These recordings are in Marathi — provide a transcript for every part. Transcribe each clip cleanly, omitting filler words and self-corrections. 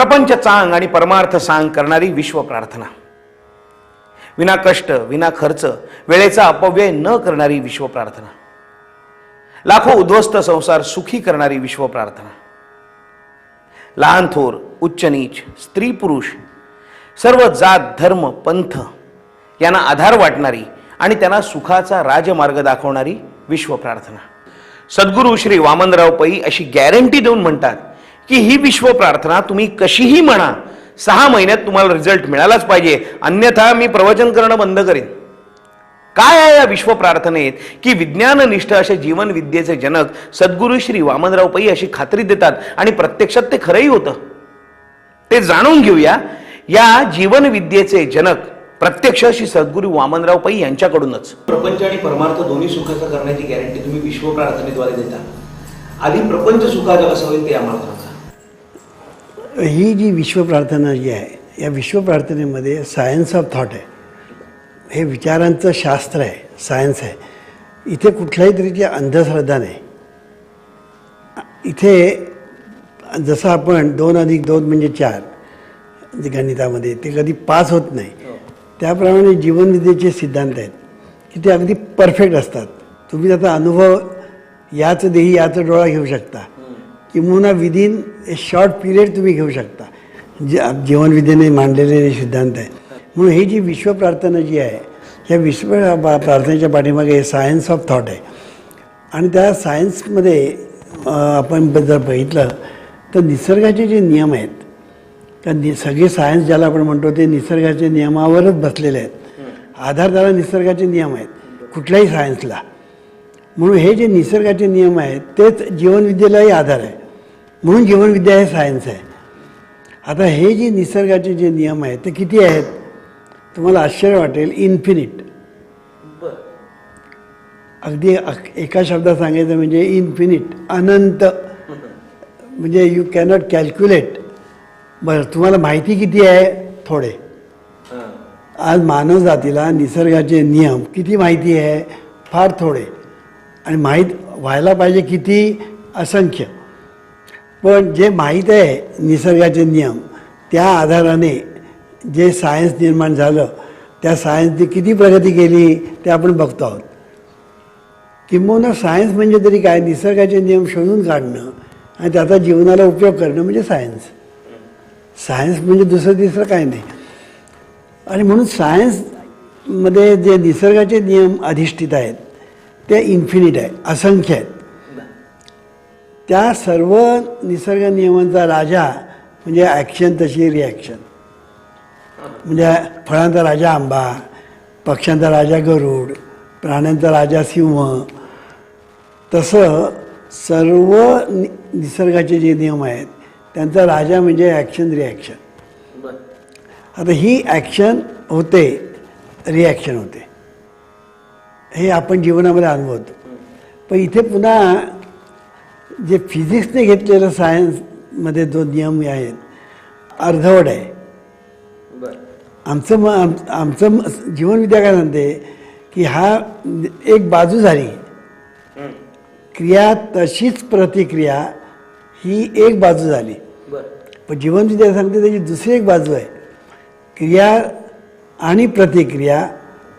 प्रपंच चांग आणि परमार्थ सांग करणारी विश्व प्रार्थना, विना कष्ट विना खर्च वेळेचा अपव्यय न करणारी विश्व प्रार्थना, लाखो उद्ध्वस्त संसार सुखी करणारी विश्व प्रार्थना, लहान थोर उच्च नीच स्त्री पुरुष सर्व जात धर्म पंथ यांना आधार वाटणारी आणि त्यांना सुखाचा राजमार्ग दाखवणारी विश्व प्रार्थना. सद्गुरू श्री वामनराव पै अशी गॅरंटी देऊन म्हणतात की ही विश्व प्रार्थना तुम्ही कशीही म्हणा, 6 महिन्यात तुम्हाला रिझल्ट मिळालाच पाहिजे, अन्यथा मी प्रवचन करणं बंद करेन. काय आहे या विश्व प्रार्थनेत की विज्ञाननिष्ठ असे जीवन विद्येचे जनक सद्गुरू श्री वामनराव पै अशी खात्री देतात आणि प्रत्यक्षात ते खरंही होतं. ते जाणून घेऊया या जीवन विद्येचे जनक प्रत्यक्ष श्री सद्गुरू वामनराव पै यांच्याकडूनच. प्रपंच आणि परमार्थ दोन्ही सुखाचं करण्याची गॅरंटी तुम्ही विश्व प्रार्थनेद्वारे देता. आधी प्रपंच सुखाचं कसं होईल ते आम्हाला सांगा. ही जी विश्व प्रार्थना जी आहे, या विश्व प्रार्थनेमध्ये सायन्स ऑफ थॉट आहे. हे विचारांचं शास्त्र आहे, सायन्स आहे. इथे कुठल्याही तरीची अंधश्रद्धा नाही. इथे जसं आपण 2+2 म्हणजे 4 जे गणितामध्ये ते कधी पास होत नाही, त्याप्रमाणे जीवनविद्येचे सिद्धांत आहेत की ते अगदी परफेक्ट असतात. तुम्ही त्याचा अनुभव याच देही याचा डोळा घेऊ शकता, किंवा विदिन ए शॉर्ट पिरियड तुम्ही घेऊ शकता. जीवनविद्येने मांडलेले सिद्धांत आहे. म्हणून ही जी विश्व प्रार्थना जी आहे, ह्या विश्व प्रार्थनेच्या पाठीमागे सायन्स ऑफ थॉट आहे. आणि त्या सायन्समध्ये आपण जर बघितलं तर निसर्गाचे जे नियम आहेत, कारण सगळे सायन्स ज्याला आपण म्हणतो ते निसर्गाच्या नियमावरच बसलेले आहेत. आधार त्याला निसर्गाचे नियम आहेत कुठल्याही सायन्सला. म्हणून हे जे निसर्गाचे नियम आहेत तेच जीवनविद्येलाही आधार आहे. म्हणून जीवनविद्या हे सायन्स आहे. आता हे जे निसर्गाचे जे नियम आहेत ते किती आहेत तुम्हाला आश्चर्य वाटेल. इन्फिनिट. अगदी एका शब्दात सांगायचं म्हणजे इन्फिनिट, अनंत. म्हणजे यू कॅनॉट कॅल्क्युलेट. बरं, तुम्हाला माहिती किती आहे? थोडे. आज मानव जातीला निसर्गाचे नियम किती माहिती आहे? फार थोडे. आणि माहीत व्हायला पाहिजे किती? असंख्य. पण जे माहीत आहे निसर्गाचे नियम, त्या आधाराने जे सायन्स निर्माण झालं, त्या सायन्सने किती प्रगती केली ते आपण बघतो आहोत. किंबहुना सायन्स म्हणजे तरी काय? निसर्गाचे नियम शोधून काढणं आणि त्याचा जीवनाला उपयोग करणं म्हणजे सायन्स. सायन्स म्हणजे दुसरं तिसरं काय नाही. आणि म्हणून सायन्समध्ये जे निसर्गाचे नियम अधिष्ठित आहेत ते इन्फिनिट आहे, असंख्य आहेत. त्या सर्व निसर्ग नियमांचा राजा म्हणजे ॲक्शन तशी रिॲक्शन. म्हणजे फळांचा राजा आंबा, पक्ष्यांचा राजा गरुड, प्राण्यांचा राजा सिंह. तसं सर्व निसर्गाचे जे नियम आहेत त्यांचा राजा म्हणजे ॲक्शन रिॲक्शन. आता ही ॲक्शन होते, रिॲक्शन होते, हे आपण जीवनामध्ये अनुभवतो. पण इथे पुन्हा जे फिजिक्सने घेतलेलं सायन्समध्ये जो नियम आहेत अर्धवट आहे. आमचं जीवनविद्या काय सांगते की हा एक बाजू झाली, क्रिया तशीच प्रतिक्रिया ही एक बाजू झाली. पण जीवनविद्या सांगते त्याची दुसरी एक बाजू आहे, क्रिया आणि प्रतिक्रिया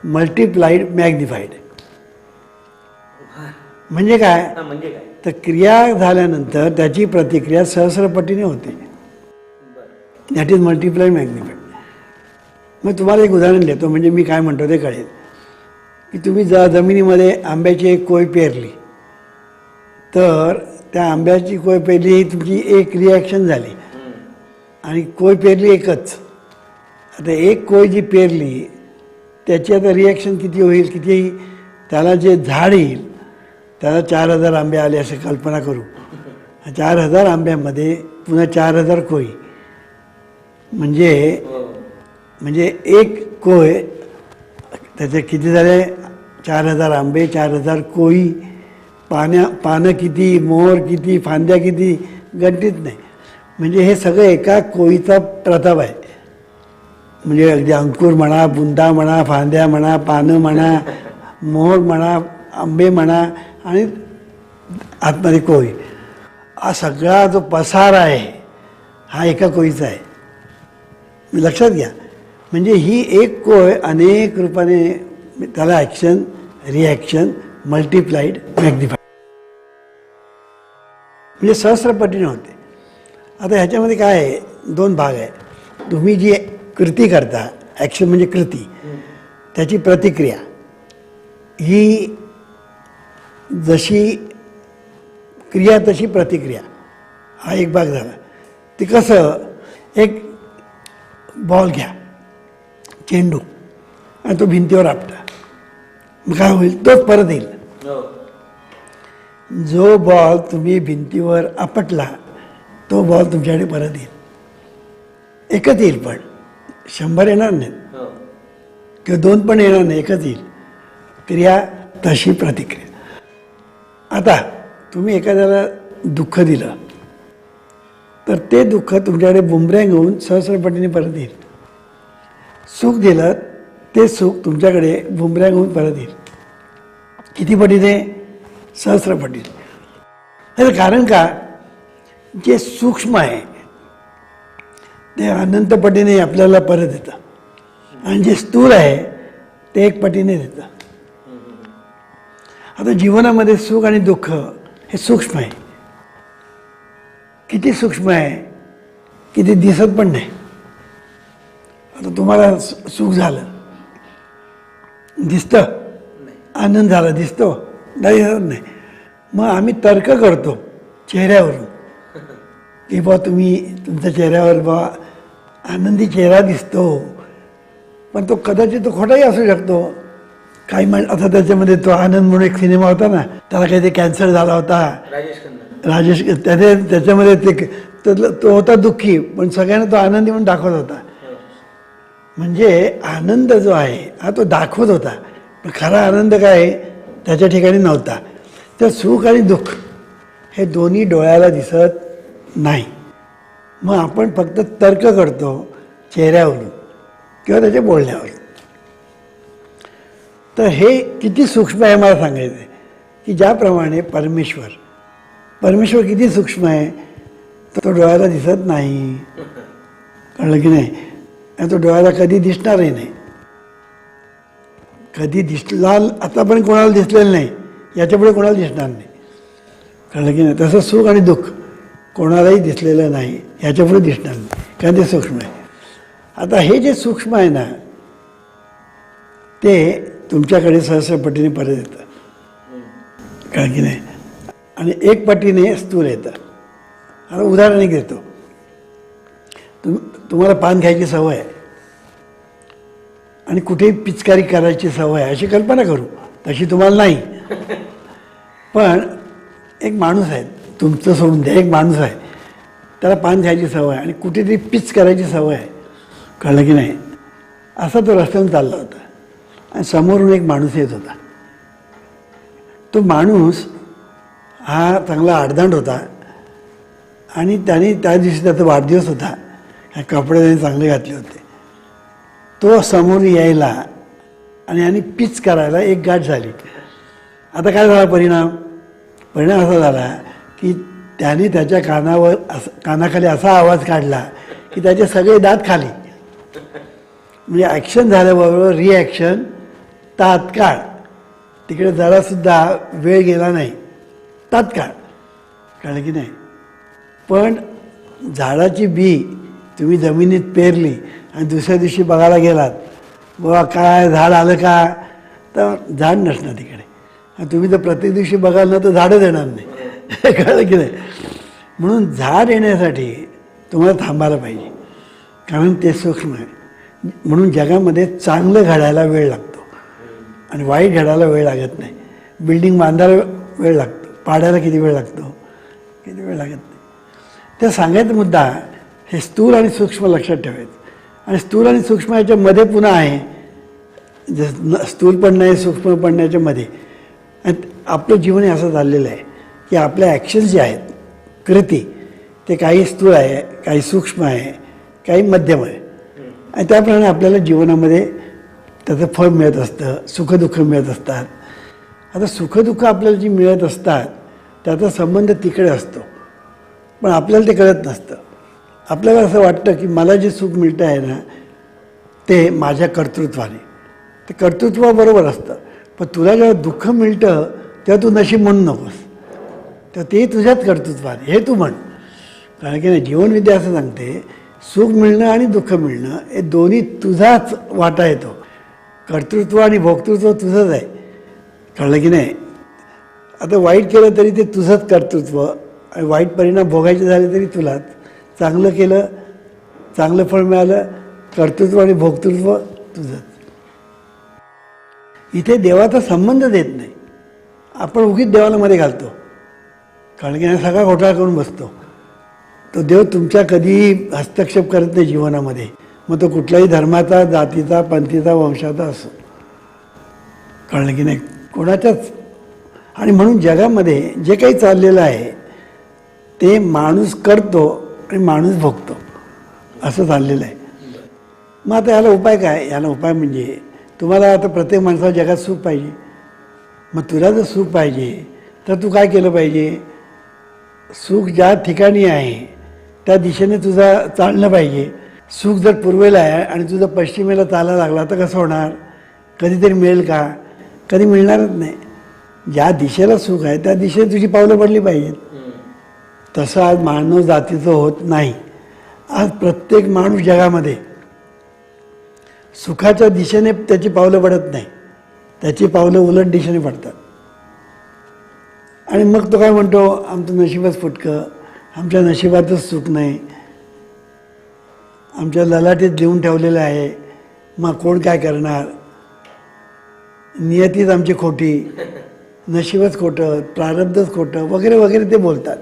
मल्टिप्लाइड मॅग्निफाईड. म्हणजे काय? तर क्रिया झाल्यानंतर त्याची प्रतिक्रिया सहस्रपटीने होते. That is multiplied magnified. मग तुम्हाला एक उदाहरण देतो म्हणजे मी काय म्हणतो ते कळेल. की तुम्ही जमिनीमध्ये आंब्याची एक कोय पेरली, तर त्या आंब्याची कोय पेरली ही तुमची एक रिॲक्शन झाली आणि कोय पेरली एकच. आता एक कोय जी पेरली त्याची आता रिॲक्शन किती होईल? किती? त्याला जे झाड येईल त्याला 4000 आंबे आले असे कल्पना करू. 4000 आंब्यामध्ये पुन्हा 4000 कोयी. म्हणजे एक कोय त्याचे किती झाले? 4000 आंबे, 4000 कोयी. पानं किती, मोहर किती, फांद्या किती, गणतीत नाही. म्हणजे हे सगळं एका कोयीचा प्रताप आहे. म्हणजे अगदी अंकुर म्हणा, बुंदा म्हणा, फांद्या म्हणा, पानं म्हणा, मोहर म्हणा, आंबे म्हणा आणि आतमध्ये कोय, हा सगळा जो पसार आहे हा एका कोळीचा आहे. लक्षात घ्या. म्हणजे ही एक कोय अनेक रूपाने त्याला ॲक्शन, रिॲक्शन, मल्टिप्लाइड, मॅग्निफाईड म्हणजे सहस्रपटीने होते. आता ह्याच्यामध्ये काय आहे, दोन भाग आहे. तुम्ही जी कृती करता, ॲक्शन म्हणजे कृती, त्याची प्रतिक्रिया ही जशी क्रिया तशी प्रतिक्रिया, हा एक भाग झाला. ते कसं, एक बॉल घ्या, चेंडू, आणि तो भिंतीवर आपटा, मग काय होईल, तोच परत येईल. जो बॉल तुम्ही भिंतीवर आपटला तो बॉल तुमच्याकडे परत येईल. एकच येईल, पण 100 येणार नाहीत किंवा 2 पण येणार नाही, एकच येईल. क्रिया तशी प्रतिक्रिया. आता तुम्ही एखाद्याला दुःख दिलं तर ते दुःख तुमच्याकडे बुमरँग होऊन सहस्रपटीने परत येईल. सुख दिलं ते सुख तुमच्याकडे बुमरँग होऊन परत येईल. किती पटीने? सहस्रपटीने. त्याचं कारण का, जे सूक्ष्म आहे ते अनंत पटीने आपल्याला परत येतं, आणि जे स्थूल आहे ते एक पटीने देतं. आता जीवनामध्ये सुख आणि दुःख हे सूक्ष्म आहे. किती सूक्ष्म आहे की ते दिसत पण नाही. आता तुम्हाला सुख झालं, दिसतं, आनंद झाला, दिसतो नाही. मग आम्ही तर्क करतो चेहऱ्यावरून की बा तुमच्या चेहऱ्यावर बा आनंदी चेहरा दिसतो, पण तो कदाचित तो खोटाही असू शकतो. काही आता त्याच्यामध्ये तो आनंद म्हणून एक सिनेमा होता ना, त्याला काही ते कॅन्सर झाला होता, राजेश, त्याच्यामध्ये तो होता दुःखी, पण सगळ्यांना तो आनंदी म्हणून दाखवत होता. म्हणजे आनंद जो आहे हा तो दाखवत होता, पण खरा आनंद काय त्याच्या ठिकाणी नव्हता. तर सुख आणि दुःख हे दोन्ही डोळ्याला दिसत नाही. मग आपण फक्त तर्क करतो चेहऱ्यावरून किंवा त्याच्या बोलण्यावरून. तर हे किती सूक्ष्म आहे मला सांगायचं आहे की ज्याप्रमाणे परमेश्वर किती सूक्ष्म आहे, तो डोळ्याला दिसत नाही. कळलं की नाही? आणि तो डोळ्याला कधी दिसणारही नाही. कधी दिसला आतापर्यंत कोणाला दिसलेलं नाही, याच्यापुढे कोणाला दिसणार नाही. कळलं की नाही? तसं सुख आणि दुःख कोणालाही दिसलेलं नाही, याच्यापुढे दिसणार नाही, कारण ते सूक्ष्म आहे. आता हे जे सूक्ष्म आहे ना, ते तुमच्याकडे सहस्रपटीने परत येतं. कळलं की नाही? आणि एक पटीने स्थूल येतं. आता उदाहरण एक देतो. तुम्हाला पान खायची सवय आहे आणि कुठेही पिचकारी करायची सवय आहे अशी कल्पना करू, तशी तुम्हाला नाही. पण एक माणूस आहे, तुमचं सोडून द्या, एक माणूस आहे, त्याला पान खायची सवय आणि कुठेतरी पिच करायची सवय आहे. कळलं की नाही? असा तो रस्त्यावरून चालला होता आणि समोरून एक माणूस येत होता. तो माणूस हा चांगला आडदांड होता आणि त्याने त्या दिवशी त्याचा वाढदिवस होता, कपडे त्याने चांगले घातले होते. तो समोर यायला आणि पिच करायला एक गाठ झाली. आता काय झाला परिणाम असा झाला की त्याने त्याच्या कानाखाली असा आवाज काढला की त्याचे सगळे दात खाली. म्हणजे ॲक्शन झाल्याबरोबर रिॲक्शन तात्काळ, तिकडे जरासुद्धा वेळ गेला नाही, तात्काळ. कळलं की नाही? पण झाडाची बी तुम्ही जमिनीत पेरली आणि दुसऱ्या दिवशी बघायला गेलात, बाबा काय झाड आलं का, तर झाड नसणार तिकडे. आणि तुम्ही तर प्रत्येक दिवशी बघाल ना तर झाडच येणार नाही. कळलं की नाही? म्हणून झाड येण्यासाठी तुम्हाला थांबायला पाहिजे, कारण ते सूक्ष्म आहे. म्हणून जगामध्ये चांगलं घडायला वेळ लागतो आणि वाईट घडायला वेळ लागत नाही. बिल्डिंग बांधायला वेळ लागतो, पाडायला किती वेळ लागतो, किती वेळ लागत नाही. त्या सांगायचा मुद्दा हे स्थूल आणि सूक्ष्म लक्षात ठेवायचं. आणि स्थूल आणि सूक्ष्म याच्यामध्ये पुन्हा आहे, स्थूल पण नाही सूक्ष्म पण नाही, याच्यामध्ये. आणि आपलं जीवन हे असं चाललेलं आहे की आपल्या ॲक्शन्स जे आहेत, कृती, ते काही स्थूल आहे, काही सूक्ष्म आहे, काही मध्यम आहे. आणि त्याप्रमाणे आपल्याला जीवनामध्ये त्याचं फळ मिळत असतं, सुखदुःख मिळत असतात. आता सुखदुःख आपल्याला जी मिळत असतात त्याचा संबंध तिकडे असतो, पण आपल्याला ते कळत नसतं. आपल्याला असं वाटतं की मला जे सुख मिळतं आहे ना ते माझ्या कर्तृत्वाने, ते कर्तृत्वाबरोबर असतं. पण तुला जेव्हा दुःख मिळतं तेव्हा तू नशीब म्हणू नकोस, तर ते तुझ्याच कर्तृत्वाने हे तू म्हण. कारण की नाही, जीवनविद्या असं सांगते सुख मिळणं आणि दुःख मिळणं हे दोन्ही तुझाच वाटा येतो. कर्तृत्व आणि भोक्तृत्व तुझंच आहे. कळलं की नाही. आता वाईट केलं तरी ते तुझंच कर्तृत्व आणि वाईट परिणाम भोगायचे झाले तरी तुलाच. चांगलं केलं, चांगलं फळ मिळालं, कर्तृत्व आणि भोक्तृत्व तुझंच. इथे देवाचा संबंध देत नाही. आपण उगीच देवाला मध्ये घालतो. कारण की सगळा घोटाळा करून बसतो. तो देव तुमच्या कधीही हस्तक्षेप करत नाही जीवनामध्ये, मग तो कुठल्याही धर्माचा, जातीचा, पंथीचा, वंशाचा असो. कळलं की नाही, कोणाच्याच. आणि म्हणून जगामध्ये जे काही चाललेलं आहे ते माणूस करतो आणि माणूस भोगतो, असं चाललेलं आहे. मग आता याला उपाय काय? याला उपाय म्हणजे तुम्हाला आता प्रत्येक माणसाला जगात सुख पाहिजे. मग तुला जर सुख पाहिजे तर तू काय केलं पाहिजे? सुख ज्या ठिकाणी आहे त्या दिशेने तुझा चालणं पाहिजे. सुख जर पूर्वेला आहे आणि तुझं पश्चिमेला चालायला लागला तर कसं होणार? कधीतरी मिळेल का? कधी मिळणारच नाही. ज्या दिशेला सुख आहे त्या दिशेने तुझी पावलं पडली पाहिजेत. तसं आज मानव जातीचं होत नाही. आज प्रत्येक माणूस जगामध्ये सुखाच्या दिशेने त्याची पावलं पडत नाही, त्याची पावलं उलट दिशेने पडतात. आणि मग तो काय म्हणतो, आमचं नशीबच फुटकं, आमच्या नशिबातच सुख नाही, आमच्या ललाटीत लिहून ठेवलेलं आहे, मग कोण काय करणार, नियतीच आमची खोटी, नशीबच खोटं, प्रारब्धच खोटं वगैरे वगैरे ते बोलतात.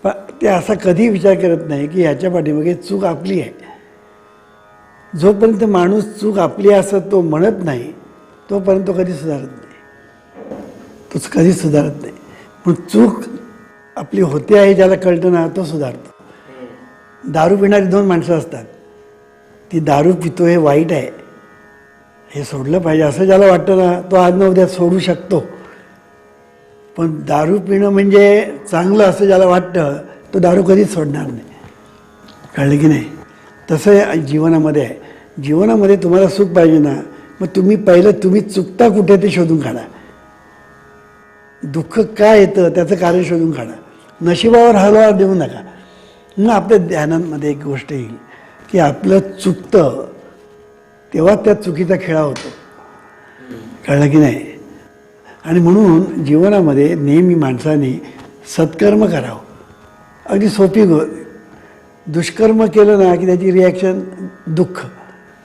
पण ते असा कधी विचार करत नाही की ह्याच्या पाठीमागे चूक आपली आहे. जोपर्यंत माणूस चूक आपली असं तो म्हणत नाही तोपर्यंत तो कधी सुधारत नाही, तोच कधीच सुधारत नाही. पण चूक आपली होते आहे ज्याला कळतं ना तो सुधारतो. दारू पिणारी दोन माणसं असतात, ती दारू पितो हे वाईट आहे, हे सोडलं पाहिजे असं ज्याला वाटतं ना तो आज न उद्या सोडू शकतो. पण दारू पिणं म्हणजे चांगलं असं ज्याला वाटतं तो दारू कधीच सोडणार नाही. कळलं की नाही. तसं जीवनामध्ये आहे. जीवनामध्ये तुम्हाला सुख पाहिजे ना, मग तुम्ही चुकता कुठे ते शोधून काढा. दुःख काय येतं त्याचं कारण शोधून काढा. नशिबावर हलवा देऊ नका. मग आपल्या ध्यानामध्ये एक गोष्ट येईल की आपलं चुकतं तेव्हा त्या चुकीचा खेळा होतो. कळलं की नाही. आणि म्हणून जीवनामध्ये नेहमी माणसाने सत्कर्म करावं. अगदी सोपी दुष्कर्म केलं ना की त्याची रिॲक्शन दुःख,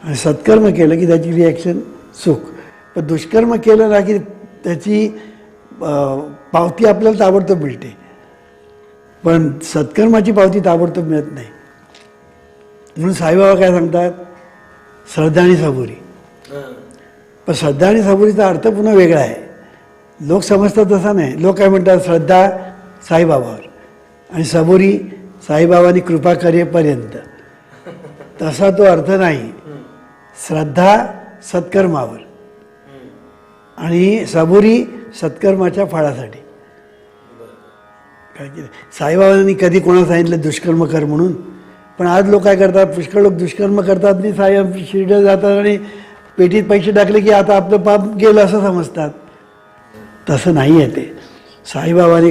आणि सत्कर्म केलं की त्याची रिॲक्शन सुख. पण दुष्कर्म केलं ना की त्याची पावती आपल्याला ताबडतोब मिळते, पण सत्कर्माची पावती ताबडतोब मिळत नाही. म्हणून साईबाबा काय सांगतात, श्रद्धा आणि सबुरी. पण श्रद्धा आणि सबुरीचा अर्थ पुन्हा वेगळा आहे. लोक समजतात तसा नाही. लोक काय म्हणतात, श्रद्धा साईबाबावर आणि सबुरी साईबाबांनी कृपा करेपर्यंत. तसा तो अर्थ नाही. श्रद्धा सत्कर्मावर आणि सबुरी सत्कर्माच्या फळासाठी. काय की साईबाबांनी कधी कोणाला सांगितलं दुष्कर्म कर म्हणून? पण आज लोक काय करतात, पुष्कळ लोक दुष्कर्म करतात आणि साई शिर्डीला जातात आणि पेटीत पैसे टाकले की आता आपलं पाप गेलं असं समजतात. तसं नाही आहे ते. साईबाबांनी,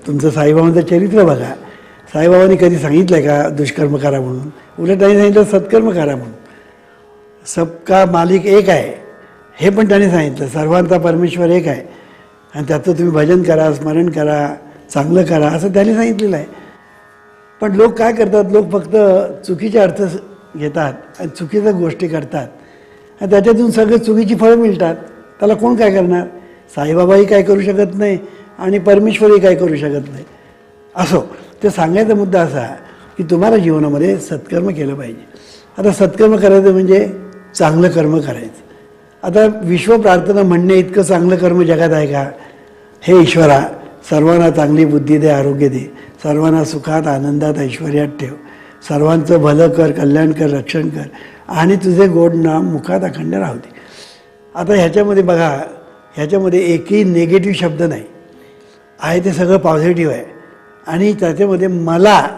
तुमचं साईबाबांचं चरित्र बघा, साईबाबांनी कधी सांगितलं आहे का दुष्कर्म करा म्हणून? उलट त्यांनी सांगितलं सत्कर्म करा म्हणून. सबका मालिक एक आहे हे पण त्यांनी सांगितलं. सर्वांचा परमेश्वर एक आहे आणि त्याचं तुम्ही भजन करा, स्मरण करा, चांगलं करा असं त्यांनी सांगितलेलं आहे. पण लोक काय करतात, लोक फक्त चुकीचे अर्थ घेतात आणि चुकीच्या गोष्टी करतात आणि त्याच्यातून सगळे चुकीची फळं मिळतात. त्याला कोण काय करणार? साईबाबाही काय करू शकत नाही आणि परमेश्वरही काय करू शकत नाही. असो, ते सांगायचा मुद्दा असा की तुम्हाला जीवनामध्ये सत्कर्म केलं पाहिजे. आता सत्कर्म करायचं म्हणजे चांगलं कर्म करायचं. आता विश्व प्रार्थना म्हणणे इतकं चांगलं कर्म जगात आहे का? हे ईश्वरा, सर्वांना चांगली बुद्धी दे, आरोग्य दे, सर्वांना सुखात आनंदात ऐश्वर्यात ठेव, सर्वांचं भलं कर, कल्याण कर, रक्षण कर आणि तुझे गोड नाम मुखात अखंड राहू दे. आता ह्याच्यामध्ये बघा, ह्याच्यामध्ये एकही निगेटिव्ह शब्द नाही आहे, ते सगळं पॉझिटिव्ह आहे. आणि त्याच्यामध्ये मला,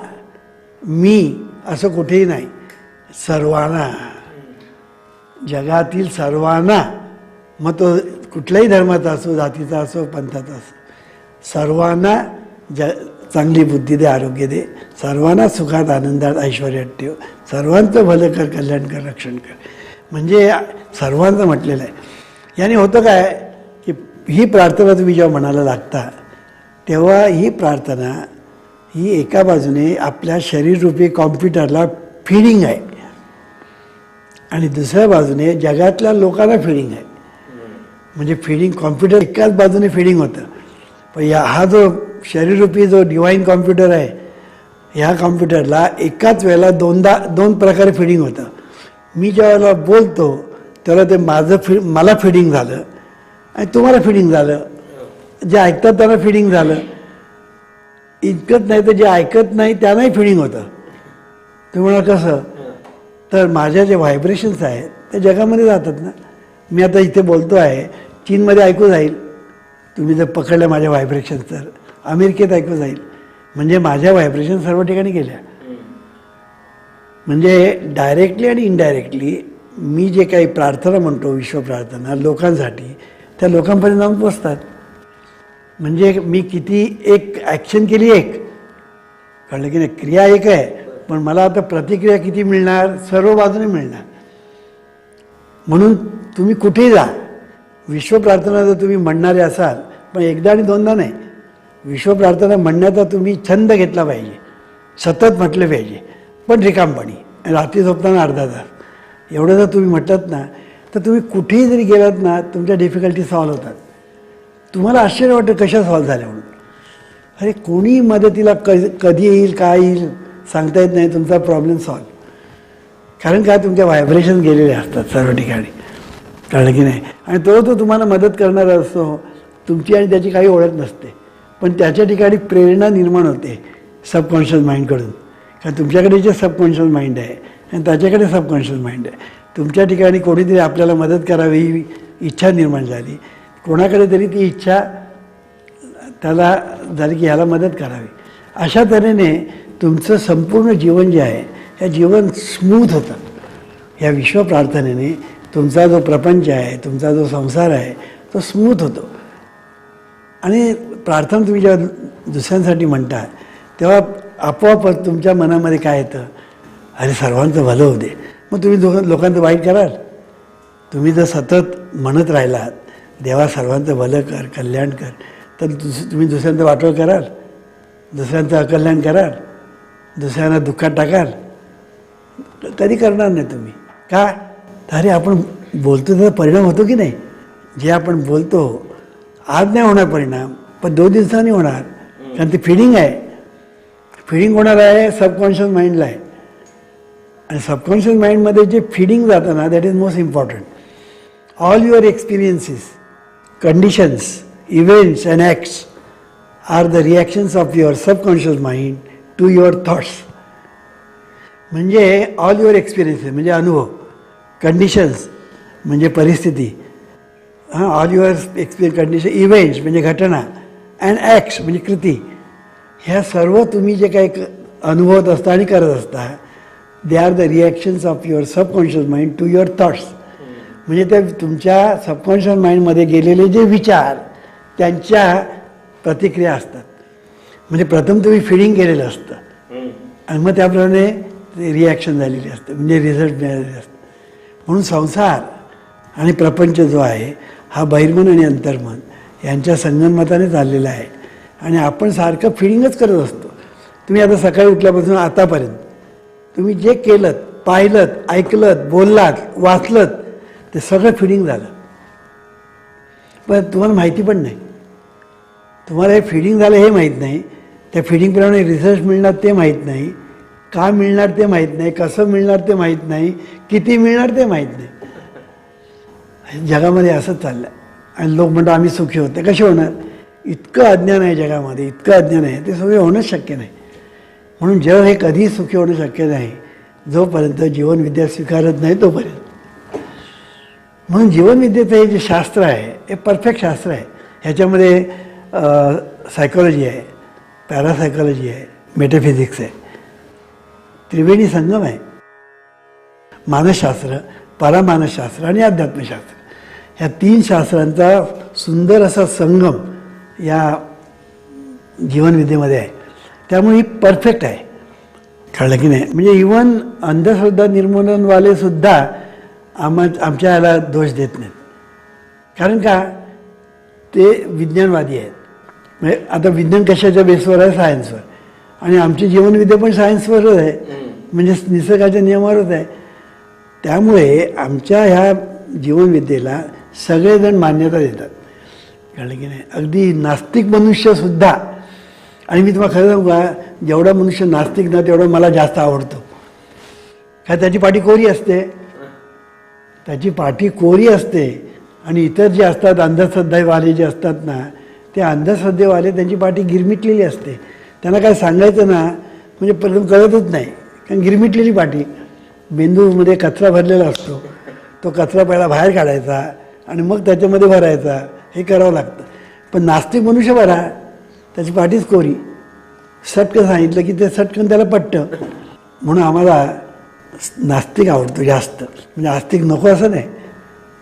मी असं कुठेही नाही. सर्वांना, जगातील सर्वांना, मग तो कुठल्याही धर्माचा असो, जातीचा असो, पंथाचा असो, सर्वांना चांगली बुद्धी दे, आरोग्य दे, सर्वांना सुखात, आनंदात, ऐश्वर्यात ठेव, सर्वांचं भलं कर, कल्याण कर, रक्षण कर. म्हणजे सर्वांचं म्हटलेलं आहे. याने होतं काय की ही प्रार्थना तुम्ही जेव्हा मनाला लागता तेव्हा ही प्रार्थना ही एका बाजूने आपल्या शरीररूपी कॉम्प्युटरला फीडिंग आहे आणि दुसऱ्या बाजूने जगातल्या लोकांना फीडिंग आहे. म्हणजे फीडिंग कॉम्प्युटर एकाच बाजूने फीडिंग होतं. पण हा जो शरीररूपी जो डिवाईन कॉम्प्युटर आहे, ह्या कॉम्प्युटरला एकाच वेळेला दोन प्रकारे फीडिंग होतं. मी ज्यावेळेला बोलतो त्याला ते मला फीडिंग झालं आणि तुम्हाला फीडिंग झालं. जे ऐकतात त्यांना फीडिंग झालं. इतकंच नाही तर जे ऐकत नाही त्यांनाही फीडिंग होतं. तुम्ही म्हणा कसं? तर माझ्या जे व्हायब्रेशन्स आहेत ते जगामध्ये जातात ना. मी आता इथे बोलतो आहे, चीनमध्ये ऐकू जाईल. तुम्ही जर पकडलं माझ्या व्हायब्रेशन्स तर अमेरिकेत ऐकू जाईल. म्हणजे माझ्या व्हायब्रेशन सर्व ठिकाणी गेल्या. म्हणजे डायरेक्टली आणि इनडायरेक्टली मी जे काही प्रार्थना म्हणतो, विश्वप्रार्थना लोकांसाठी, त्या लोकांपर्यंत जाऊन पोचतात. म्हणजे मी किती एक ॲक्शन केली, एक कळलं की नाही, क्रिया एक आहे, पण मला आता प्रतिक्रिया किती मिळणार, सर्व बाजूने मिळणार. म्हणून तुम्ही कुठेही जा, विश्वप्रार्थना जर तुम्ही म्हणणारे असाल, पण एकदा आणि दोनदा नाही, विश्वप्रार्थना म्हणण्याचा तुम्ही छंद घेतला पाहिजे, सतत म्हटलं पाहिजे, पण रिकामपणी. रात्री झोपताना अर्धा तास एवढं जर तुम्ही म्हटलात ना, तर तुम्ही कुठेही जरी गेलात ना, तुमच्या डिफिकल्टी सॉल्व्ह होतात. तुम्हाला आश्चर्य वाटतं कशा सॉल्व्ह झाल्या म्हणून. अरे कोणी मदतीला कधी येईल, काय येईल सांगता येत नाही. तुमचा प्रॉब्लेम सॉल्व्ह. कारण काय, तुमच्या व्हायब्रेशन गेलेले असतात सर्व ठिकाणी, कळलं की नाही. आणि तो तुम्हाला मदत करणारा असतो. तुमची आणि त्याची काही ओळख नसते, पण त्याच्या ठिकाणी प्रेरणा निर्माण होते सबकॉन्शियस माइंडकडून. कारण तुमच्याकडे जे सबकॉन्शियस माइंड आहे आणि त्याच्याकडे सबकॉन्शियस माइंड आहे. तुमच्या ठिकाणी कोणीतरी आपल्याला मदत करावी ही इच्छा निर्माण झाली, कोणाकडे तरी ती इच्छा त्याला झाली की ह्याला मदत करावी. अशा तऱ्हेने तुमचं संपूर्ण जीवन जे आहे, हे जीवन स्मूथ होतं. ह्या विश्वप्रार्थनेने तुमचा जो प्रपंच आहे, तुमचा जो संसार आहे, तो स्मूथ होतो. आणि प्रार्थना तुम्ही जेव्हा दुसऱ्यांसाठी म्हणता तेव्हा आपोआपच तुमच्या मनामध्ये काय येतं, अरे सर्वांचं भलं होऊ दे. मग तुम्ही लोकांचं वाईट कराल? तुम्ही जर सतत म्हणत राहिलात देवा सर्वांचं भलं कर, कल्याण कर, तर तुम्ही दुसऱ्यांचं वाटोळ कराल, दुसऱ्यांचं अकल्याण कराल, दुसऱ्यांना दुःखात टाकाल, कधी करणार नाही तुम्ही. का? अरे आपण बोलतो त्याचा परिणाम होतो की नाही. जे आपण बोलतो आज नाही होणार परिणाम, पण 2 दिवसांनी होणार. कारण ती फिडिंग आहे. फिडिंग होणार आहे सबकॉन्शियस माइंडला आहे. आणि सबकॉन्शियस माइंडमध्ये जे फिडिंग जातं ना, that is most important. All your experiences, conditions, events and acts are the reactions of your subconscious mind to your thoughts. म्हणजे ऑल युअर एक्सपिरियन्सेस म्हणजे अनुभव, कंडिशन्स म्हणजे परिस्थिती, ऑल युअर कंडिशन, इव्हेंट्स म्हणजे घटना, अँड ॲक्ट्स म्हणजे कृती. ह्या सर्व तुम्ही जे काही अनुभवत असता आणि करत असता, they are the reactions of your subconscious mind to your thoughts. म्हणजे ते तुमच्या सबकॉन्शियस माइंडमध्ये गेलेले जे विचार त्यांच्या प्रतिक्रिया असतात. म्हणजे प्रथम तुम्ही फिडिंग केलेलं असतं आणि मग त्याप्रमाणे रिॲक्शन झालेली असते, म्हणजे रिझल्ट मिळालेले असते. म्हणून संसार आणि प्रपंच जो आहे हा बहिर्मन आणि अंतर्मन यांच्या संगनमताने चाललेला आहे. आणि आपण सारखं फिडिंगच करत असतो. तुम्ही आता सकाळी उठल्यापासून आतापर्यंत तुम्ही जे केलं, पाहिलं, ऐकलं, बोललात, वाचलं, ते सगळं फिडिंग झालं. पण तुम्हाला माहिती पण नाही. तुम्हाला हे फिडिंग झालं हे माहीत नाही. त्या फिडिंगप्रमाणे रिझल्ट मिळणार ते माहीत नाही, का मिळणार ते माहीत नाही, कसं मिळणार ते माहीत नाही, किती मिळणार ते माहीत नाही. जगामध्ये असंच चाललं. आणि लोक म्हणतात आम्ही सुखी होते. कसे होणार? इतकं अज्ञान आहे जगामध्ये, इतकं अज्ञान आहे, ते सुखी होणंच शक्य नाही. म्हणून जग हे कधीही सुखी होणं शक्य नाही जोपर्यंत जीवनविद्या स्वीकारत नाही तोपर्यंत. म्हणून जीवनविद्येचं हे जे शास्त्र आहे हे परफेक्ट शास्त्र आहे. ह्याच्यामध्ये सायकोलॉजी आहे, पॅरासायकोलॉजी आहे, मेटाफिजिक्स आहे. त्रिवेणी संगम आहे. मानसशास्त्र, परामानसशास्त्र आणि अध्यात्मशास्त्र ह्या 3 शास्त्रांचा सुंदर असा संगम या जीवनविद्येमध्ये आहे. त्यामुळे ही परफेक्ट आहे. कळलं की नाही? म्हणजे इवन अंधश्रद्धा निर्मूलनवाले सुद्धा आमच्या याला दोष देत नाहीत. कारण का? ते विज्ञानवादी आहेत. म्हणजे आता विज्ञान कशाच्या बेसवर आहे? सायन्सवर. आणि आमची जीवनविद्या पण सायन्सवरच आहे, म्हणजे निसर्गाच्या नियमावरच आहे. त्यामुळे आमच्या ह्या जीवनविद्येला सगळेजण मान्यता देतात. कळलं की नाही? अगदी नास्तिक मनुष्यसुद्धा. आणि मी तुम्हाला खरं सांगू का, जेवढा मनुष्य नास्तिक ना तेवढा मला जास्त आवडतो. काय त्याची पाठी कोरी असते, त्याची पाठी कोरी असते. आणि इतर जे असतात अंधश्रद्धेवाले जे असतात ना, ते अंधश्रद्धेवाले त्यांची पाठी गिरमिटलेली असते. त्यांना काय सांगायचं ना म्हणजे प्रथम कळतच नाही, कारण गिरमिटलेली पाठी. मेंदूमध्ये कचरा भरलेला असतो, तो कचरा पहिला बाहेर काढायचा आणि मग त्याच्यामध्ये भरायचा, हे करावं लागतं. पण नास्तिक मनुष्य बरा, त्याची पाठीच कोरी. सटकन सांगितलं की ते सटकन त्याला पटतं. म्हणून आम्हाला नास्तिक आवडतो जास्त. म्हणजे आस्तिक नको असं नाही,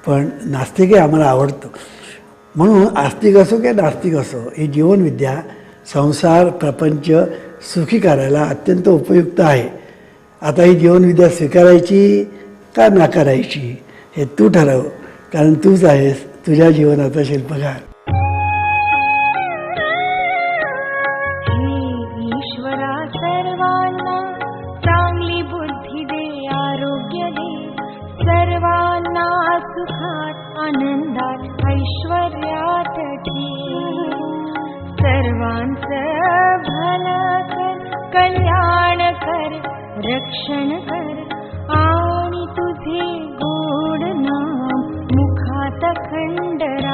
पण नास्तिकही आम्हाला आवडतो. म्हणून आस्तिक असो किंवा नास्तिक असो, ही जीवनविद्या संसार प्रपंच सुखी करायला अत्यंत उपयुक्त आहे. आता ही जीवनविद्या स्वीकारायची का नाकारायची हे तू ठरव, कारण तूच आहेस तुझ्या जीवनाचा शिल्पकार. ईश्वरा सर्वांना चांगली बुद्धी दे, आरोग्य दे, सर्वांना सुखात आनंदात ऐश्वर्यात ठेव. सर्वांचं भलं कर, कल्याण कर, रक्षण कर, आणि तुझे गोड नाम मुखात खंडरा.